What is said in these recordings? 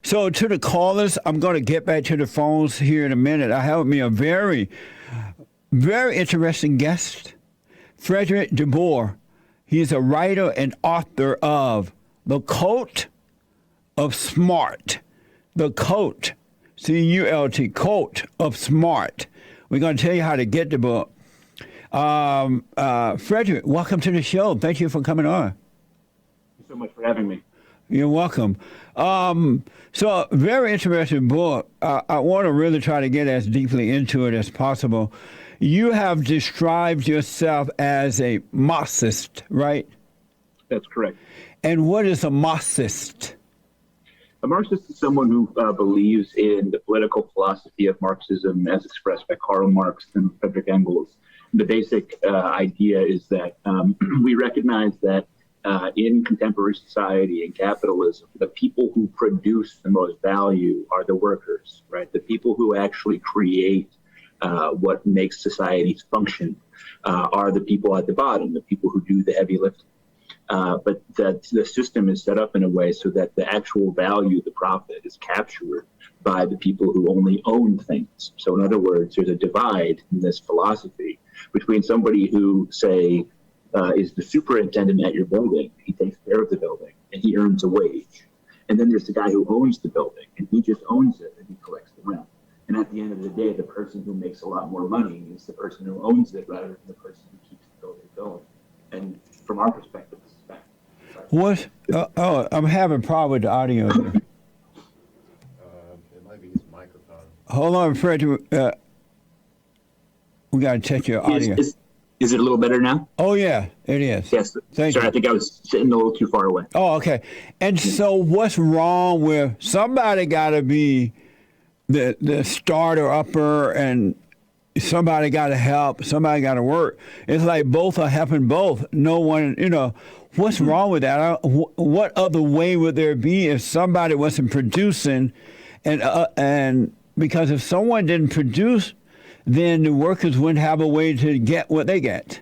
So to the callers, I'm going to get back to the phones here in a minute. I have with me a very, very interesting guest, Fredrik deBoer. He's a writer and author of The Cult of Smart. The Cult, C-U-L-T, Cult of Smart. We're going to tell you how to get the book. Fredrik, welcome to the show. Thank you for coming on. Thank you so much for having me. You're welcome. So, very interesting book. I want to really try to get as deeply into it as possible. You have described yourself as a Marxist, right? That's correct. And what is a Marxist? A Marxist is someone who believes in the political philosophy of Marxism as expressed by Karl Marx and Friedrich Engels. The basic idea is that we recognize that in contemporary society and capitalism, the people who produce the most value are the workers, right? The people who actually create what makes societies function are the people at the bottom, the people who do the heavy lifting. But the system is set up in a way so that the actual value, the profit, is captured by the people who only own things. So in other words, there's a divide in this philosophy between somebody who, say, is the superintendent at your building. He takes care of the building and he earns a wage. And then there's the guy who owns the building and he just owns it and he collects the rent. And at the end of the day, the person who makes a lot more money is the person who owns it rather than the person who keeps the building going. And from our perspective, this is bad. What? I'm having a problem with the audio here. It might be his microphone. Hold on, Fredrik. We got to check your audio. Is it a little better now? Oh, yeah, it is. Yes. Thank Sorry, you. I think I was sitting a little too far away. Oh, okay. And so what's wrong with somebody got to be the starter upper and somebody got to help, somebody got to work. It's like both are helping both. No one, what's wrong with that? What other way would there be if somebody wasn't producing and because if someone didn't produce, then the workers wouldn't have a way to get what they get.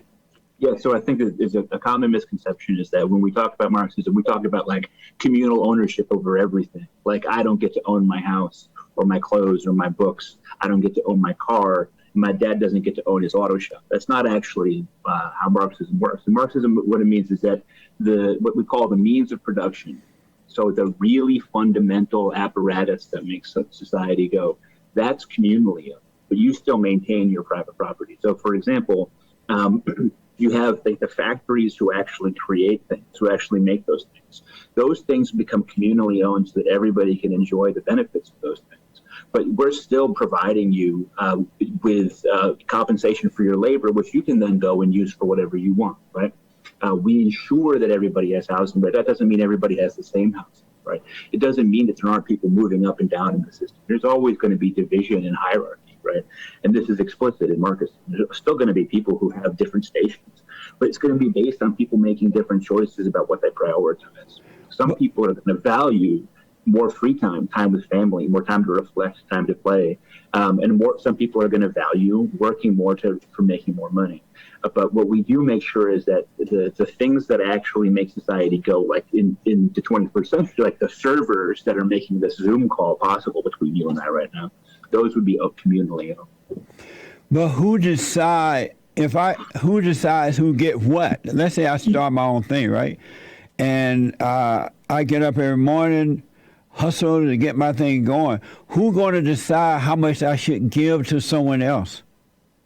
Yeah, so I think there's a common misconception is that when we talk about Marxism, we talk about like communal ownership over everything. Like I don't get to own my house or my clothes or my books. I don't get to own my car. My dad doesn't get to own his auto shop. That's not actually how Marxism works. In Marxism, what it means is that what we call the means of production, so the really fundamental apparatus that makes society go, that's communally owned, but you still maintain your private property. So, for example, you have the factories who actually create things, who actually make those things. Those things become communally owned so that everybody can enjoy the benefits of those things. But we're still providing you with compensation for your labor, which you can then go and use for whatever you want, right? We ensure that everybody has housing, but that doesn't mean everybody has the same housing, right? It doesn't mean that there aren't people moving up and down in the system. There's always going to be division and hierarchy, right? And this is explicit in Marxism. There's still going to be people who have different stations, but it's going to be based on people making different choices about what they prioritize. Some people are going to value more free time, time with family, more time to reflect, time to play. And some people are going to value working more for making more money. But what we do make sure is that the things that actually make society go, like in the 21st century, like the servers that are making this Zoom call possible between you and I right now, those would be communally owned. But who decides who get what? Let's say I start my own thing, right? And I get up every morning, hustle to get my thing going. Who's going to decide how much I should give to someone else?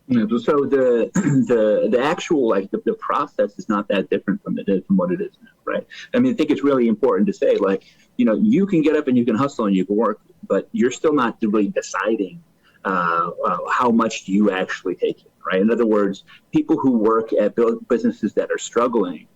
Yeah, so the actual the process is not that different from what it is now, right? I mean, I think it's really important to say you can get up and you can hustle and you can work, but you're still not really deciding how much do you actually take in, right? In other words, people who work at businesses that are struggling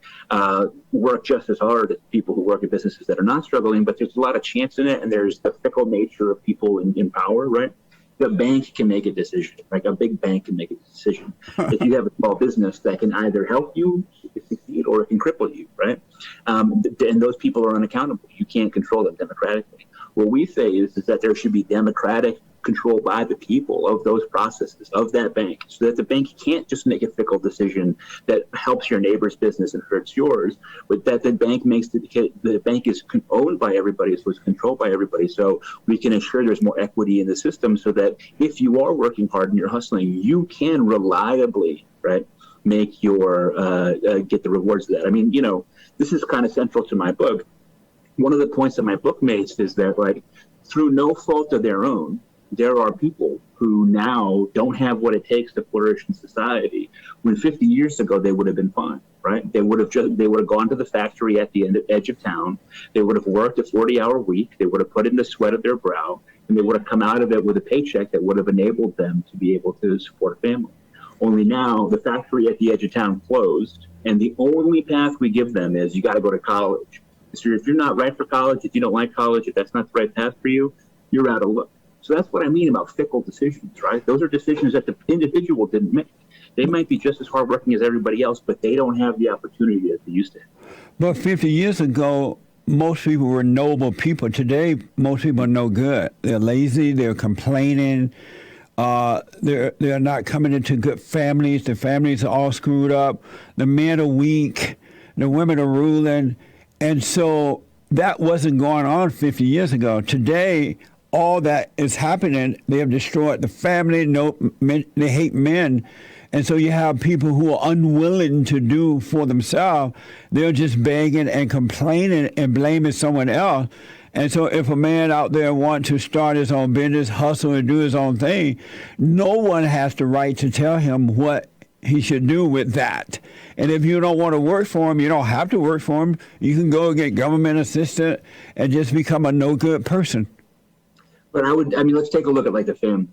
work just as hard as people who work at businesses that are not struggling, but there's a lot of chance in it, and there's the fickle nature of people in power, right? The bank can make a decision, like a big bank can make a decision. If you have a small business that can either help you succeed or it can cripple you, right? And those people are unaccountable. You can't control them democratically. What we say is that there should be democratic control by the people of those processes, of that bank, so that the bank can't just make a fickle decision that helps your neighbor's business and hurts yours, but that the bank makes the bank is owned by everybody, so it's controlled by everybody. So we can ensure there's more equity in the system, so that if you are working hard and you're hustling, you can reliably, right, make your get the rewards of that. I mean, this is kind of central to my book. One of the points that my book makes is that, like, through no fault of their own, there are people who now don't have what it takes to flourish in society, when 50 years ago they would have been fine, right? They would have gone to the factory at the edge of town. They would have worked a 40-hour week. They would have put in the sweat of their brow, and they would have come out of it with a paycheck that would have enabled them to be able to support a family. Only now the factory at the edge of town closed, and the only path we give them is you got to go to college. So if you're not right for college, if you don't like college, if that's not the right path for you, you're out of luck. So that's what I mean about fickle decisions, right? Those are decisions that the individual didn't make. They might be just as hardworking as everybody else, but they don't have the opportunity that they used to have. But 50 years ago, most people were noble people. Today, most people are no good. They're lazy. They're complaining. They're not coming into good families. The families are all screwed up. The men are weak. The women are ruling. And so that wasn't going on 50 years ago. Today, all that is happening. They have destroyed the family. They hate men. And so you have people who are unwilling to do for themselves. They're just begging and complaining and blaming someone else. And so if a man out there wants to start his own business, hustle and do his own thing, no one has the right to tell him what he should do with that. And if you don't want to work for him, you don't have to work for him. You can go get government assistance and just become a no good person. But let's take a look at like the family,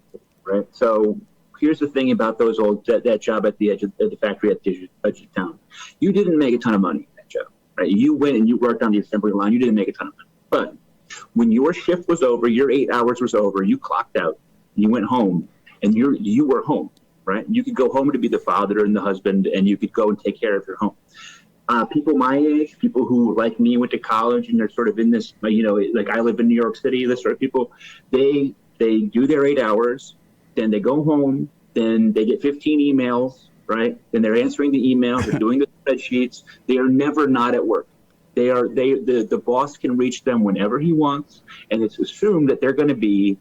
right? So here's the thing about those that job at the edge of the factory at the edge of town. You didn't make a ton of money in that job, right? You went and you worked on the assembly line. You didn't make a ton of money. But when your shift was over, your 8 hours was over, you clocked out, you went home, and you were home, right? You could go home to be the father and the husband, and you could go and take care of your home. People my age, people who, like me, went to college and they're sort of in this, like I live in New York City, this sort of people, they do their 8 hours, then they go home, then they get 15 emails, right? Then they're answering the emails, they're doing the spreadsheets. They are never not at work. The boss can reach them whenever he wants, and it's assumed that they're going to be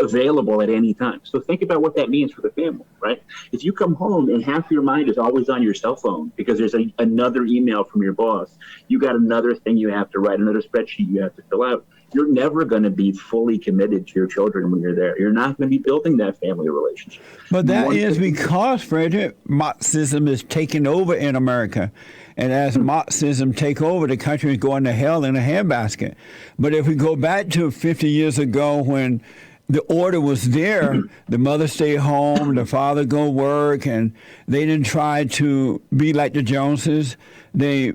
available at any time. So think about what that means for the family, right? If you come home and half your mind is always on your cell phone because there's another email from your boss, you got another thing you have to write, another spreadsheet you have to fill out, you're never going to be fully committed to your children when you're there. You're not going to be building that family relationship. But that is because, Fredrik, Marxism is taking over in America. And as Marxism take over, the country is going to hell in a handbasket. But if we go back to 50 years ago when the order was there, the mother stayed home, the father go work, and they didn't try to be like the Joneses. They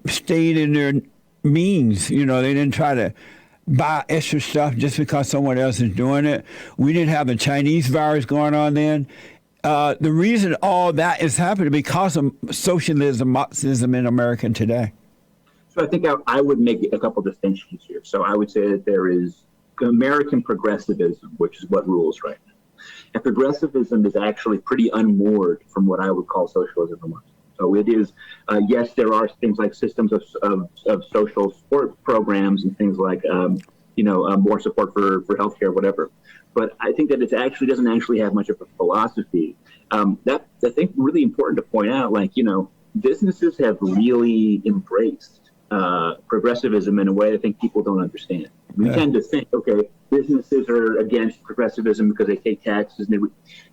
stayed in their means. They didn't try to buy extra stuff just because someone else is doing it. We didn't have the Chinese virus going on then. The reason all that is happening because of socialism, Marxism in America today. So I think I would make a couple distinctions here. So I would say that there is American progressivism, which is what rules right now. And progressivism is actually pretty unmoored from what I would call socialism or Marxism. So it is, yes, there are things like systems of social support programs and things like, more support for healthcare, whatever. But I think that it doesn't actually have much of a philosophy. That's, I think, really important to point out. Businesses have really embraced progressivism in a way I think people don't understand. We tend to think, okay, businesses are against progressivism because they take taxes.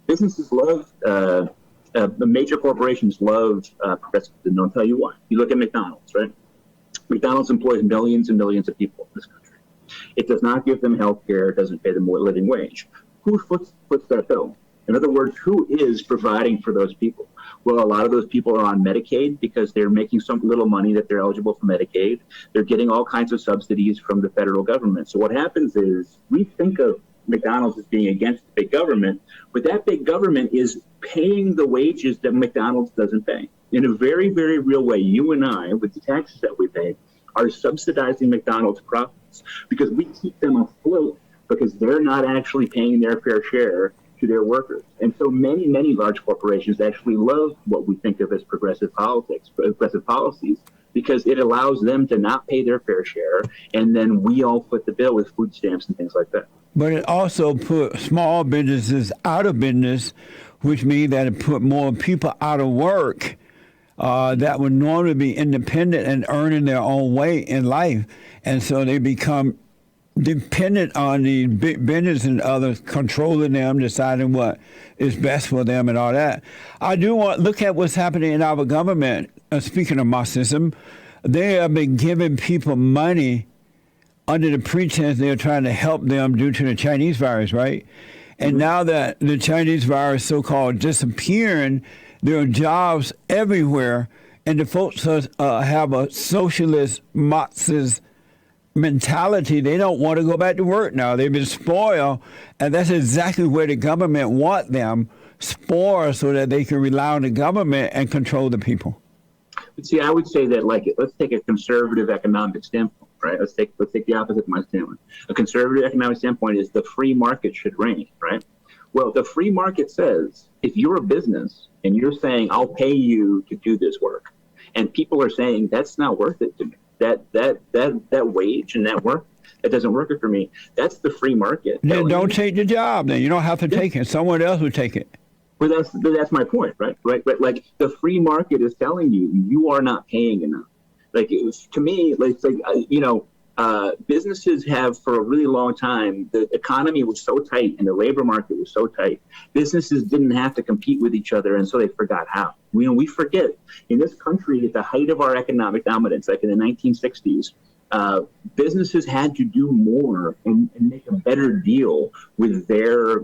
Businesses love, the major corporations love progressivism, and I'll tell you why. You look at McDonald's, right? McDonald's employs millions and millions of people in this country. It does not give them health care. It doesn't pay them a living wage. Who foots that bill? In other words, who is providing for those people? Well, a lot of those people are on Medicaid because they're making some little money that they're eligible for Medicaid. They're getting all kinds of subsidies from the federal government. So what happens is we think of McDonald's as being against big government, but that big government is paying the wages that McDonald's doesn't pay. In a very, very real way, you and I, with the taxes that we pay, are subsidizing McDonald's profits. profits, because we keep them afloat because they're not actually paying their fair share to their workers. And so many, many large corporations actually love what we think of as progressive politics, progressive policies, because it allows them to not pay their fair share, and then we all foot the bill with food stamps and things like that. But it also put small businesses out of business, which means that it put more people out of work that would normally be independent and earning their own way in life. And so they become dependent on the big business and others controlling them, deciding what is best for them and all that. I do want to look at what's happening in our government. Speaking of Marxism, they have been giving people money under the pretense they're trying to help them due to the Chinese virus, right? And now that the Chinese virus so-called disappearing, there are jobs everywhere, and the folks have a socialist Marxist mentality. They don't want to go back to work now. They've been spoiled, and that's exactly where the government want them, spoiled, so that they can rely on the government and control the people. But see, I would say that, like, let's take a conservative economic standpoint, right? Let's take the opposite of my standpoint. A conservative economic standpoint is the free market should reign, right? Well, the free market says if you're a business and you're saying I'll pay you to do this work, and people are saying that's not worth it to me, that wage and that work, that doesn't work for me. That's the free market. Then don't take the job. Then you don't have to take it. Someone else will take it. But that's my point, right? But like the free market is telling you you are not paying enough. Like it was, to me, businesses have for a really long time. The economy was so tight and the labor market was so tight. Businesses didn't have to compete with each other, and so they forgot how. We forget in this country at the height of our economic dominance, like in the 1960s. Businesses had to do more and make a better deal with their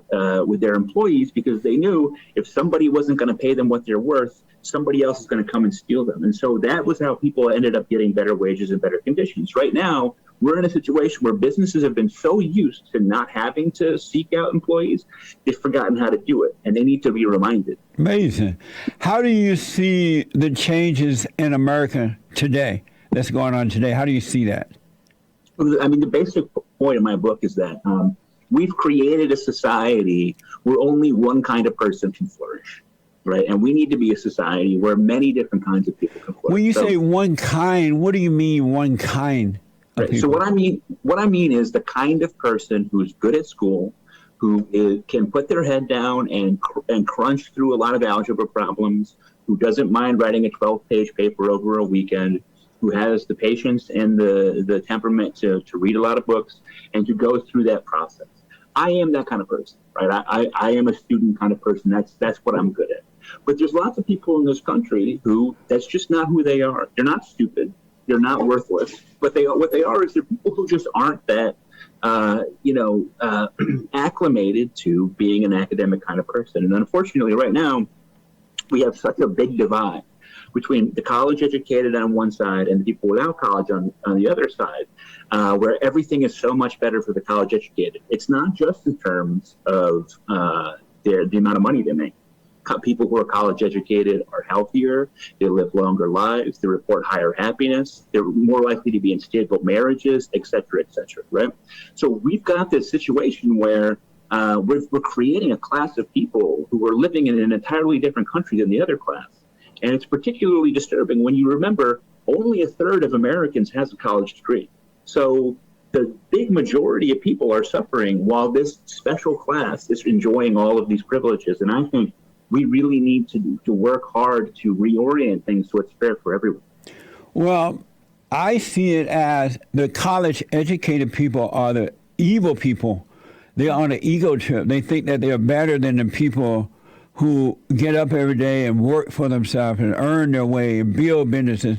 employees, because they knew if somebody wasn't going to pay them what they're worth, somebody else is going to come and steal them. And so that was how people ended up getting better wages and better conditions. Right now, we're in a situation where businesses have been so used to not having to seek out employees, they've forgotten how to do it, and they need to be reminded. Amazing. How do you see the changes in America today that's going on today? How do you see that? I mean, the basic point of my book is that we've created a society where only one kind of person can flourish, right? And we need to be a society where many different kinds of people can flourish. When you say one kind, what do you mean one kind? Right. So what I mean is the kind of person who's good at school, who can put their head down and crunch through a lot of algebra problems, who doesn't mind writing a 12-page paper over a weekend, who has the patience and the temperament to read a lot of books and to go through that process. I am that kind of person, right? I am a student kind of person. That's what I'm good at. But there's lots of people in this country who that's just not who they are. They're not stupid. They're not worthless. But what they are is they're people who just aren't that acclimated to being an academic kind of person. And unfortunately, right now, we have such a big divide between the college educated on one side and the people without college on the other side, where everything is so much better for the college educated. It's not just in terms of the amount of money they make. People who are college educated are healthier, they live longer lives, they report higher happiness, they're more likely to be in stable marriages, et cetera, right? So we've got this situation where we're creating a class of people who are living in an entirely different country than the other class. And it's particularly disturbing when you remember only a third of Americans has a college degree. So the big majority of people are suffering while this special class is enjoying all of these privileges. And I think we really need to work hard to reorient things so it's fair for everyone. Well, I see it as the college-educated people are the evil people. They're on an ego trip. They think that they're better than the people who get up every day and work for themselves and earn their way and build businesses.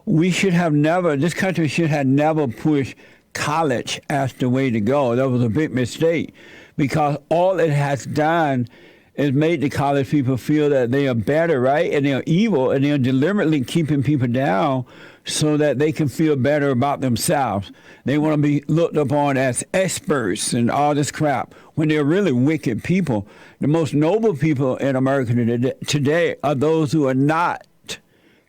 This country should have never pushed college as the way to go. That was a big mistake, because all it has done is made the college people feel that they are better, right? And they're evil, and they're deliberately keeping people down so that they can feel better about themselves. They want to be looked upon as experts and all this crap when they're really wicked people. The most noble people in America today are those who are not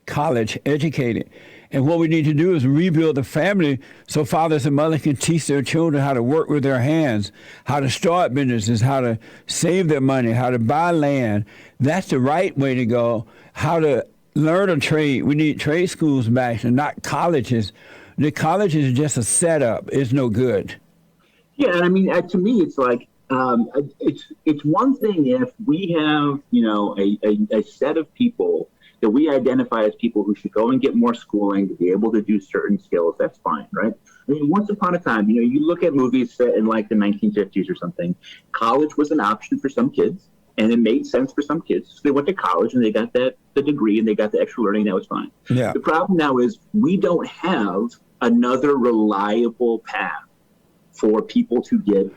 college educated. And what we need to do is rebuild the family so fathers and mothers can teach their children how to work with their hands, how to start businesses, how to save their money, how to buy land. That's the right way to go. How to learn a trade. We need trade schools back and not colleges. The colleges is just a setup. It's no good. Yeah, and I mean, to me, it's like it's one thing if we have a set of people that we identify as people who should go and get more schooling to be able to do certain skills. That's fine, right? I mean, once upon a time, you look at movies set in like the 1950s or something. College was an option for some kids, and it made sense for some kids. So they went to college and they got the degree and they got the extra learning. That was fine. Yeah. The problem now is we don't have another reliable path for people to get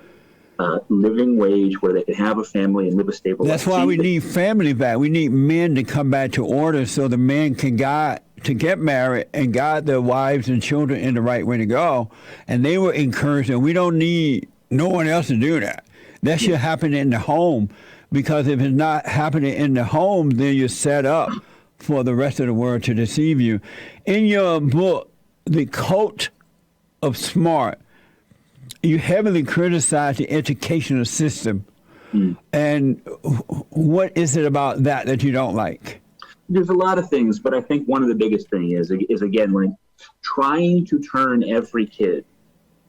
living wage where they can have a family and live a stable life. That's why we need family back. We need men to come back to order so the men can get married and guide their wives and children in the right way to go. And they were encouraged, and we don't need no one else to do that. That should happen in the home, because if it's not happening in the home, then you're set up for the rest of the world to deceive you. In your book, The Cult of Smart, you heavily criticize the educational system. And what is it about that you don't like? There's a lot of things, but I think one of the biggest things is again, like trying to turn every kid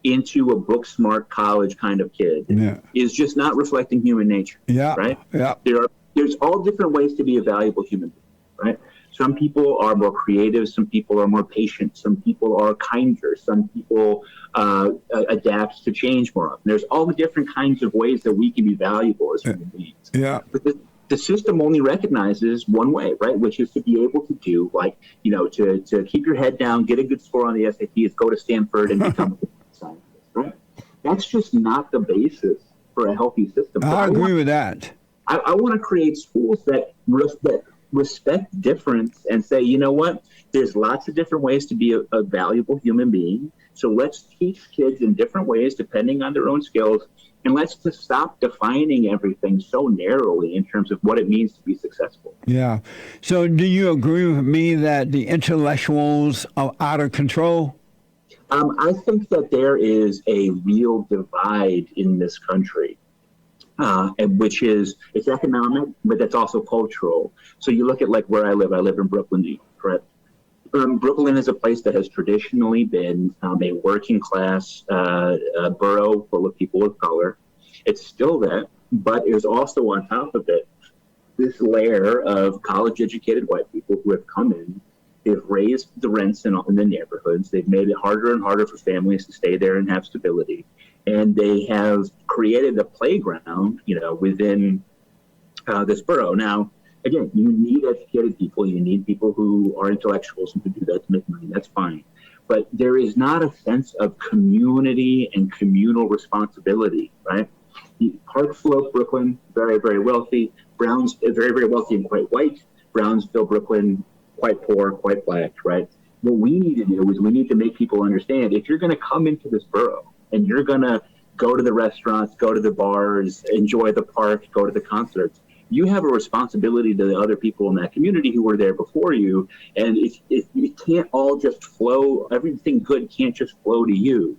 into a book smart college kind of kid is just not reflecting human nature. Yeah. Right? Yeah. There's all different ways to be a valuable human being, right? Some people are more creative. Some people are more patient. Some people are kinder. Some people adapt to change more often. There's all the different kinds of ways that we can be valuable as human beings. Yeah. But the system only recognizes one way, right? Which is to be able to do to keep your head down, get a good score on the SATs, go to Stanford and become a scientist, right? That's just not the basis for a healthy system. I agree with that. I want to create schools that respect difference and say, you know what, there's lots of different ways to be a valuable human being. So let's teach kids in different ways depending on their own skills. And let's just stop defining everything so narrowly in terms of what it means to be successful. Yeah. So do you agree with me that the intellectuals are out of control? I think that there is a real divide in this country. Which is, it's economic, but that's also cultural. So you look at like where I live in Brooklyn, New York, correct? Brooklyn is a place that has traditionally been a working class borough full of people of color. It's still that, but there's also on top of it this layer of college educated white people who have come in. They've raised the rents in the neighborhoods. They've made it harder and harder for families to stay there and have stability. And they have created a playground, within this borough. Now, again, you need educated people. You need people who are intellectuals and who do that to make money. That's fine. But there is not a sense of community and communal responsibility, right? Park Slope, Brooklyn, very, very wealthy. Browns, very, very wealthy and quite white. Brownsville, Brooklyn, quite poor, quite black, right? What we need to do is we need to make people understand, if you're going to come into this borough and you're going to go to the restaurants, go to the bars, enjoy the park, go to the concerts, you have a responsibility to the other people in that community who were there before you. And it can't all just flow. Everything good can't just flow to you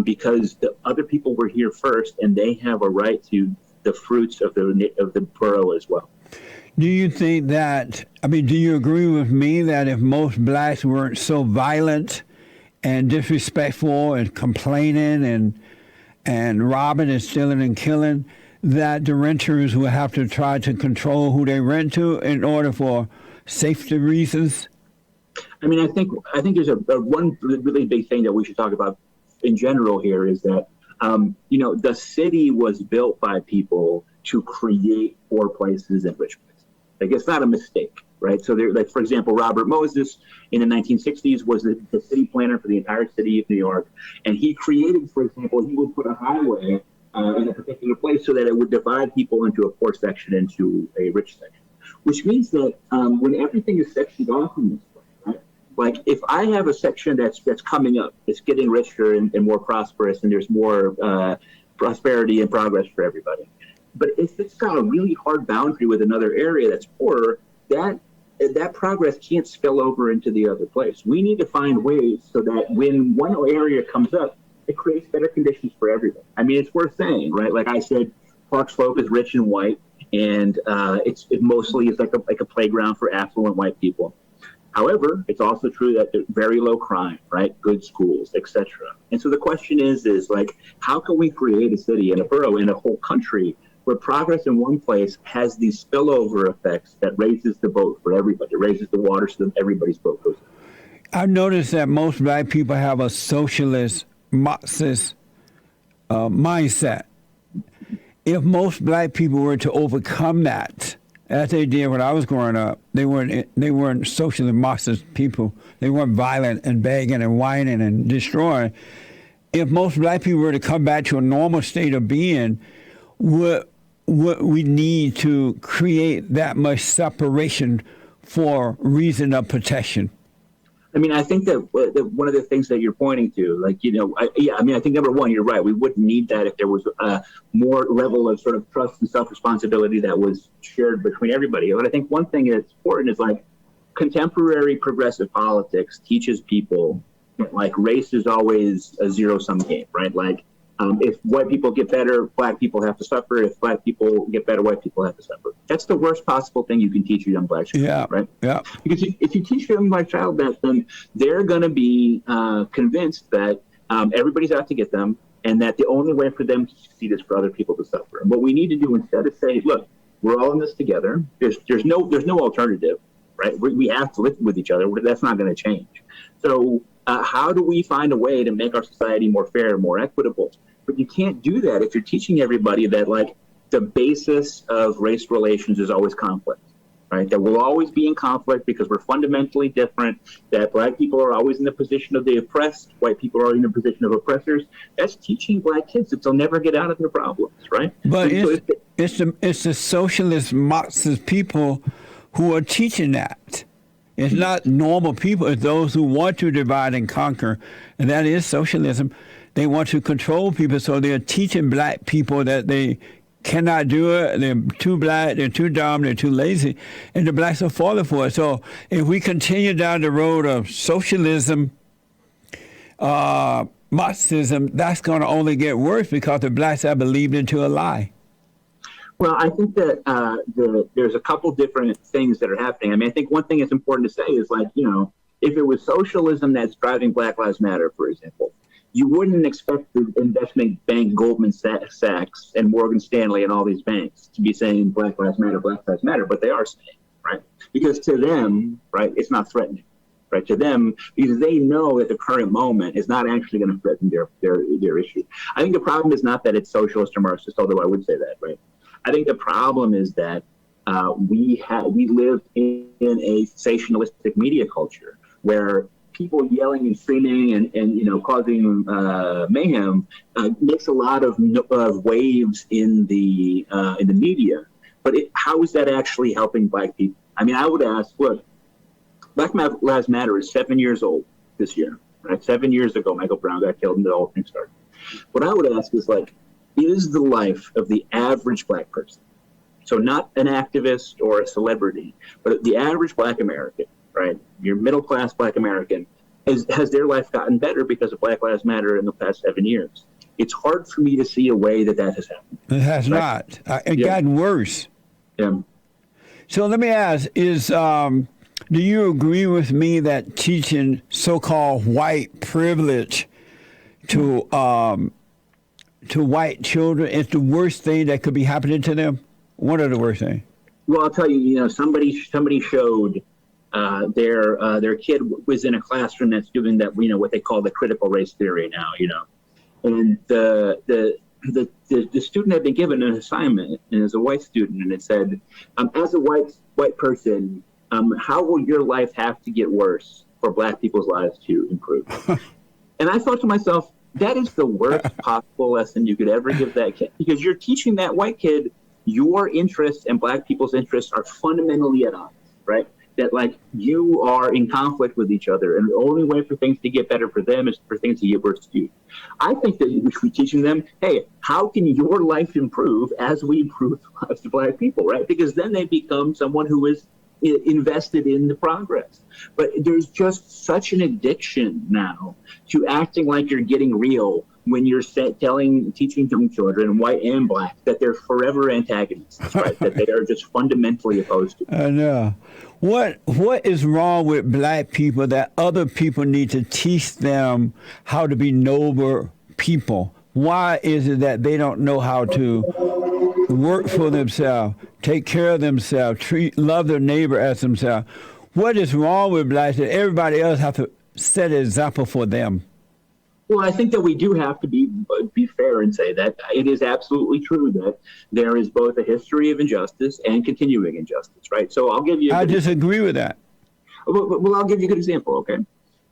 because the other people were here first and they have a right to the fruits of the borough as well. Do you think that, do you agree with me that if most blacks weren't so violent and disrespectful and complaining and robbing and stealing and killing, that the renters will have to try to control who they rent to in order for safety reasons? I think there's a one really big thing that we should talk about in general here is that, the city was built by people to create poor places and rich places. Like, it's not a mistake, right? So there, like, for example, Robert Moses in the 1960s was the city planner for the entire city of New York. And he created, for example, he would put a highway in a particular place so that it would divide people into a poor section into a rich section, which means that when everything is sectioned off in this way, right? Like, if I have a section that's coming up, it's getting richer and more prosperous, and there's more prosperity and progress for everybody. But if it's got a really hard boundary with another area that's poorer, that that progress can't spill over into the other place. We need to find ways so that when one area comes up, it creates better conditions for everybody. I mean, it's worth saying, right? Like I said, Park Slope is rich and white, and it mostly is like a playground for affluent white people. However, it's also true that there's very low crime, right? Good schools, etc. And so the question is like, how can we create a city and a borough and a whole country where progress in one place has these spillover effects that raises the boat for everybody, raises the water so that everybody's boat goes up? I've noticed that most black people have a socialist, Marxist mindset. If most black people were to overcome that, as they did when I was growing up, they weren't socialist Marxist people. They weren't violent and begging and whining and destroying. If most black people were to come back to a normal state of being, what we need to create that much separation for reason of protection? I mean, I think that one of the things that you're pointing to, like, I think number one, you're right. We wouldn't need that if there was a more level of sort of trust and self-responsibility that was shared between everybody. But I think one thing that's important is like contemporary progressive politics teaches people that like race is always a zero-sum game, right? Like if white people get better, black people have to suffer. If black people get better, white people have to suffer. That's the worst possible thing you can teach a young black child, right? Yeah. Because if you teach a young black child that, then they're going to be convinced that everybody's out to get them, and that the only way for them to succeed is for other people to suffer. And what we need to do instead is say, look, we're all in this together. There's no alternative, right? We have to live with each other. That's not going to change. So how do we find a way to make our society more fair and more equitable? But you can't do that if you're teaching everybody that like the basis of race relations is always conflict, right? That we'll always be in conflict because we're fundamentally different, that black people are always in the position of the oppressed, white people are in the position of oppressors. That's teaching black kids that they'll never get out of their problems, right? But it's the socialist Marxist people who are teaching that. It's not normal people. It's those who want to divide and conquer, and that is socialism. They want to control people, so they're teaching black people that they cannot do it. They're too black, they're too dumb, they're too lazy, and the blacks are falling for it. So if we continue down the road of socialism, Marxism, that's going to only get worse because the blacks have believed into a lie. Well, I think that there's a couple different things that are happening. I mean, I think one thing that's important to say is like, if it was socialism that's driving Black Lives Matter, for example, you wouldn't expect the investment bank Goldman Sachs and Morgan Stanley and all these banks to be saying Black Lives Matter, but they are saying, right? Because to them, right, it's not threatening, right? To them, because they know that the current moment is not actually going to threaten their issue. I think the problem is not that it's socialist or Marxist, although I would say that, right? I think the problem is that we live in a sensationalistic media culture where people yelling and screaming and causing mayhem makes a lot of waves in the media. But how is that actually helping black people? I mean, I would ask, look, Black Lives Matter is 7 years old this year. Right? 7 years ago, Michael Brown got killed and the whole thing started. What I would ask is like, is the life of the average black person, so not an activist or a celebrity, but the average black American, right? Your middle-class black American, has their life gotten better because of Black Lives Matter in the past 7 years? It's hard for me to see a way that has happened. It has not. It's gotten worse. Yeah. So let me ask, do you agree with me that teaching so-called white privilege to white children is the worst thing that could be happening to them? What are the worst things? Well, I'll tell you, somebody showed their kid was in a classroom that's doing that, what they call the critical race theory now, and the student had been given an assignment, and as a white student, and it said, as a white person, how will your life have to get worse for black people's lives to improve? And I thought to myself, that is the worst possible lesson you could ever give that kid, because you're teaching that white kid your interests and black people's interests are fundamentally at odds, right? That like you are in conflict with each other, and the only way for things to get better for them is for things to get worse to you. I think that we should be teaching them, hey, how can your life improve as we improve the lives of black people, right? Because then they become someone who is invested in the progress. But there's just such an addiction now to acting like you're getting real when you're teaching young children, white and black, that they're forever antagonists, right? That they are just fundamentally opposed to. I know. What is wrong with black people that other people need to teach them how to be noble people? Why is it that they don't know how to work for themselves, take care of themselves, love their neighbor as themselves? What is wrong with blacks that everybody else have to set an example for them? Well, I think that we do have to be fair and say that it is absolutely true that there is both a history of injustice and continuing injustice, right? So I'll give you. I disagree with that. Well, I'll give you a good example, okay?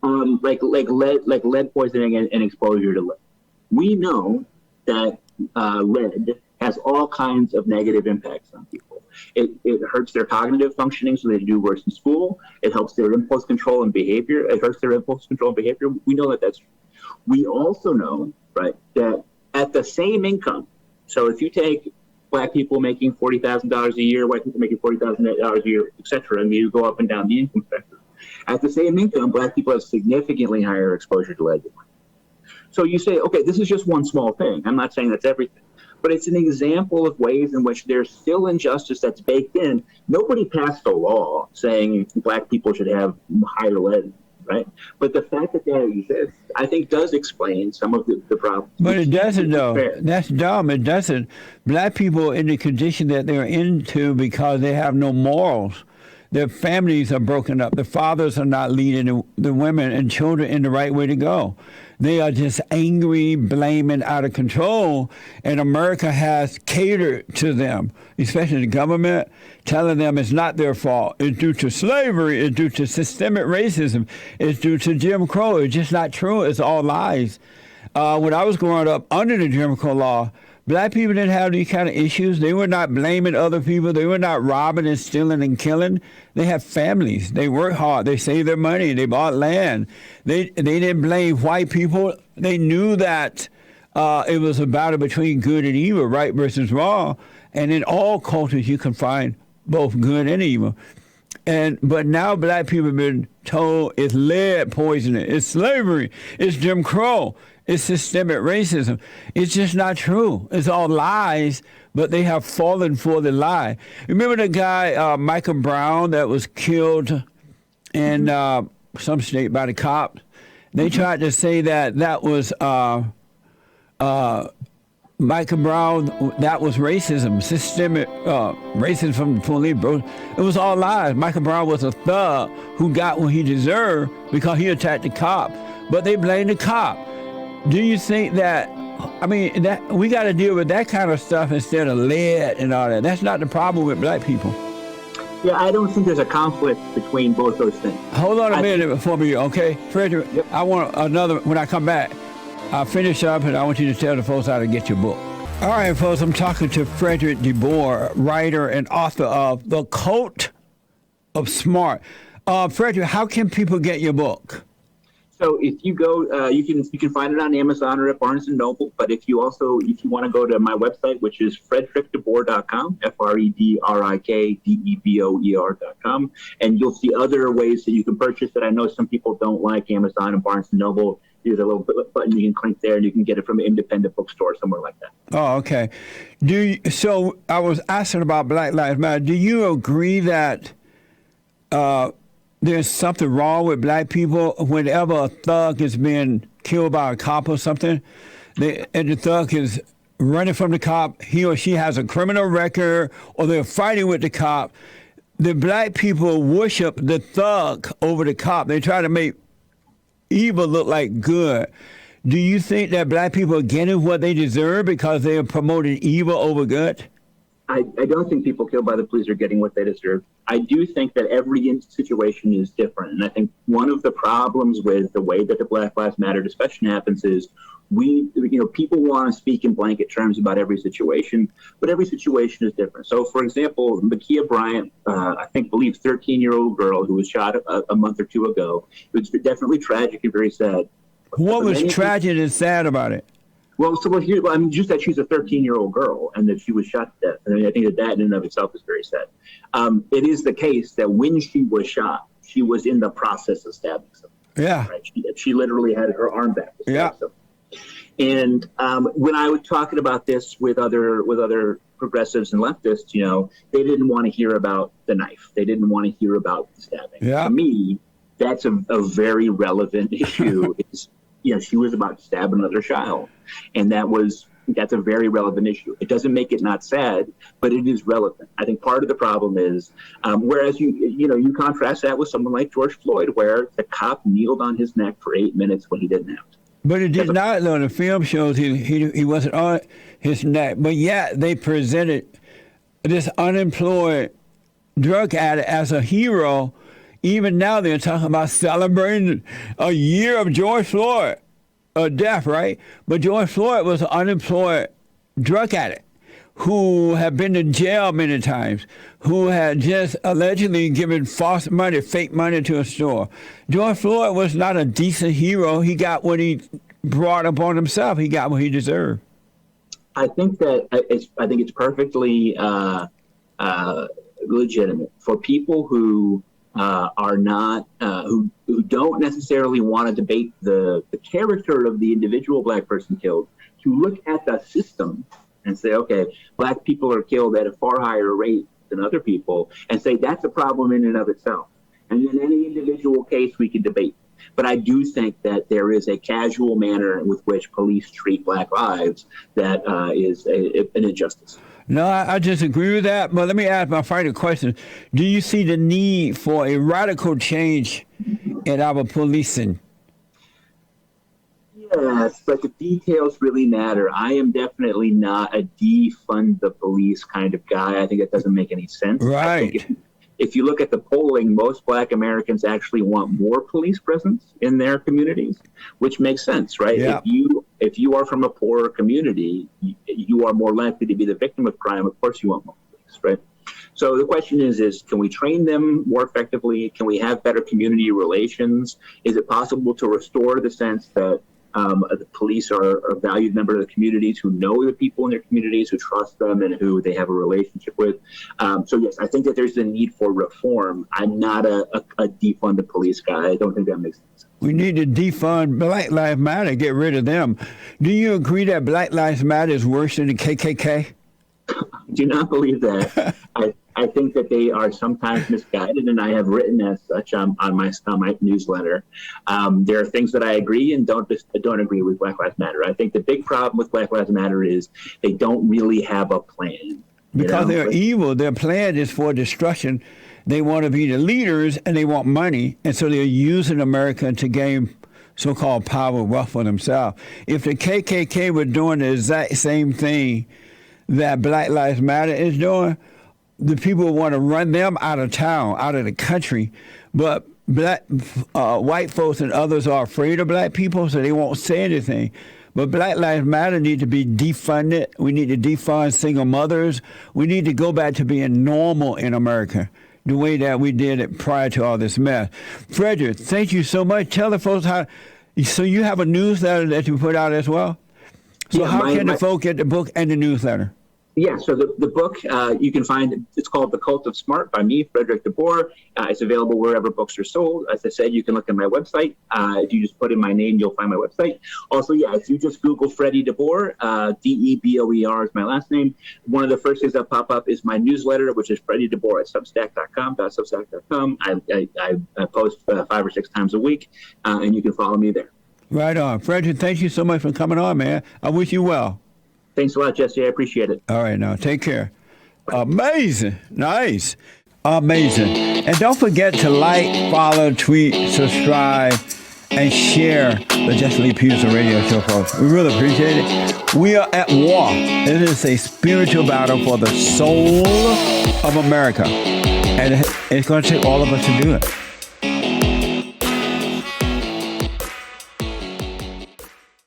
Like lead poisoning and exposure to lead. We know that lead has all kinds of negative impacts on people. It hurts their cognitive functioning, so they do worse in school. It helps their impulse control and behavior. It hurts their impulse control and behavior. We know that that's true. We also know, right, that at the same income, so if you take black people making $40,000 a year, white people making $40,000 a year, et cetera, and you go up and down the income spectrum, at the same income, black people have significantly higher exposure to lead. So you say, okay, this is just one small thing. I'm not saying that's everything, but it's an example of ways in which there's still injustice that's baked in. Nobody passed a law saying black people should have higher lead, right? But the fact that that exists, I think, does explain some of the problems. But it doesn't, though. That's dumb. It doesn't. Black people in the condition that they're into because they have no morals. Their families are broken up. The fathers are not leading the women and children in the right way to go. They are just angry, blaming, out of control, and America has catered to them, especially the government, telling them it's not their fault. It's due to slavery. It's due to systemic racism. It's due to Jim Crow. It's just not true. It's all lies. When I was growing up under the Jim Crow law, black people didn't have these kind of issues. They were not blaming other people. They were not robbing and stealing and killing. They had families. They worked hard. They saved their money. They bought land. They didn't blame white people. They knew that it was a battle between good and evil, right versus wrong. And in all cultures, you can find both good and evil. But now black people have been told it's lead poisoning, it's slavery, it's Jim Crow, it's systemic racism. It's just not true. It's all lies, but they have fallen for the lie. Remember the guy, Michael Brown, that was killed in some state by the cops? They tried to say that was Michael Brown, that was racism, systemic racism from the police, bro. It was all lies. Michael Brown was a thug who got what he deserved because he attacked the cop, but they blamed the cop. Do you think that, that we got to deal with that kind of stuff instead of lead and all that? That's not the problem with black people. Yeah, I don't think there's a conflict between both those things. Hold on a minute before we, okay? Fredrik, yep. I want another, when I come back, I'll finish up and I want you to tell the folks how to get your book. All right, folks, I'm talking to Fredrik deBoer, writer and author of The Cult of Smart. Fredrik, how can people get your book? So if you go, you can find it on Amazon or at Barnes & Noble. But if you want to go to my website, which is fredrikdeboer.com, FredrikDeboer.com, and you'll see other ways that you can purchase it. I know some people don't like Amazon and Barnes & Noble. There's a little button you can click there, and you can get it from an independent bookstore somewhere like that. Oh, okay. So I was asking about Black Lives Matter. Do you agree that there's something wrong with black people whenever a thug is being killed by a cop or something, and the thug is running from the cop, he or she has a criminal record, or they're fighting with the cop, the black people worship the thug over the cop. They try to make evil look like good. Do you think that black people are getting what they deserve because they are promoting evil over good? I don't think people killed by the police are getting what they deserve. I do think that every situation is different. And I think one of the problems with the way that the Black Lives Matter discussion happens is people want to speak in blanket terms about every situation, but every situation is different. So, for example, Ma'Khia Bryant, believes 13-year-old girl who was shot a month or two ago. It was definitely tragic and very sad. What was tragic and sad about it? Well, here, I mean, just that she's a 13-year-old girl and that she was shot to death. I mean, I think that in and of itself is very sad. It is the case that when she was shot, she was in the process of stabbing someone. Yeah. Right? She literally had her arm back. Yeah. And when I was talking about this with other progressives and leftists, you know, they didn't want to hear about the knife. They didn't want to hear about the stabbing. Yeah. To me, that's a very relevant issue. You know, she was about to stab another child, and that's a very relevant issue. It doesn't make it not sad, but it is relevant. I think part of the problem is, whereas you contrast that with someone like George Floyd, where the cop kneeled on his neck for 8 minutes when he didn't have to. But it did not, though. The film shows he wasn't on his neck, but yet they presented this unemployed drug addict as a hero. Even now they're talking about celebrating a year of George Floyd death, right? But George Floyd was an unemployed drug addict who had been to jail many times, who had just allegedly given false money, fake money to a store. George Floyd was not a decent hero. He got what he brought upon himself. He got what he deserved. I think it's perfectly legitimate for people who are not who don't necessarily want to debate the character of the individual black person killed, to look at the system and say, okay, black people are killed at a far higher rate than other people, and say that's a problem in and of itself. And in any individual case, we can debate. But I do think that there is a casual manner with which police treat black lives that is an injustice. No, I disagree with that. But let me ask my final question. Do you see the need for a radical change in our policing? Yes, but the details really matter. I am definitely not a defund the police kind of guy. I think it doesn't make any sense. Right. If you look at the polling, most black Americans actually want more police presence in their communities, which makes sense, right? Yeah. If you are from a poorer community, you are more likely to be the victim of crime. Of course you want more police, right? So the question is can we train them more effectively? Can we have better community relations? Is it possible to restore the sense that the police are a valued member of the communities, who know the people in their communities, who trust them, and who they have a relationship with? So yes, I think that there's a need for reform. I'm not a defund the police guy. I don't think that makes sense. We need to defund Black Lives Matter, get rid of them. Do you agree that Black Lives Matter is worse than the KKK? Do not believe that. I think that they are sometimes misguided, and I have written as such on my newsletter. There are things that I agree and don't agree with Black Lives Matter. I think the big problem with Black Lives Matter is they don't really have a plan. Because they're evil. Their plan is for destruction. They want to be the leaders, and they want money, and so they're using America to gain so-called power, wealth for themselves. If the KKK were doing the exact same thing that Black Lives Matter is doing, the people want to run them out of town, out of the country. But white folks and others are afraid of black people, so they won't say anything. But Black Lives Matter need to be defunded. We need to defund single mothers. We need to go back to being normal in America, the way that we did it prior to all this mess. Fredrik, thank you so much. Tell the folks how. So you have a newsletter that you put out as well? So yeah, how can the folk get the book and the newsletter? Yeah, so the book, you can find, it's called The Cult of Smart by me, Fredrik deBoer. It's available wherever books are sold. As I said, you can look at my website. If you just put in my name, you'll find my website. Also, yeah, if you just Google Freddie deBoer, DEBOER is my last name. One of the first things that pop up is my newsletter, which is Freddie deBoer at substack.com. I post 5 or 6 times a week, and you can follow me there. Right on. Fredrik, thank you so much for coming on, man. I wish you well. Thanks a lot, Jesse. I appreciate it. All right, now take care. Amazing. Nice. Amazing. And don't forget to like, follow, tweet, subscribe, and share the Jesse Lee Peterson radio show, folks. We really appreciate it. We are at war. It is a spiritual battle for the soul of America. And it's going to take all of us to do it.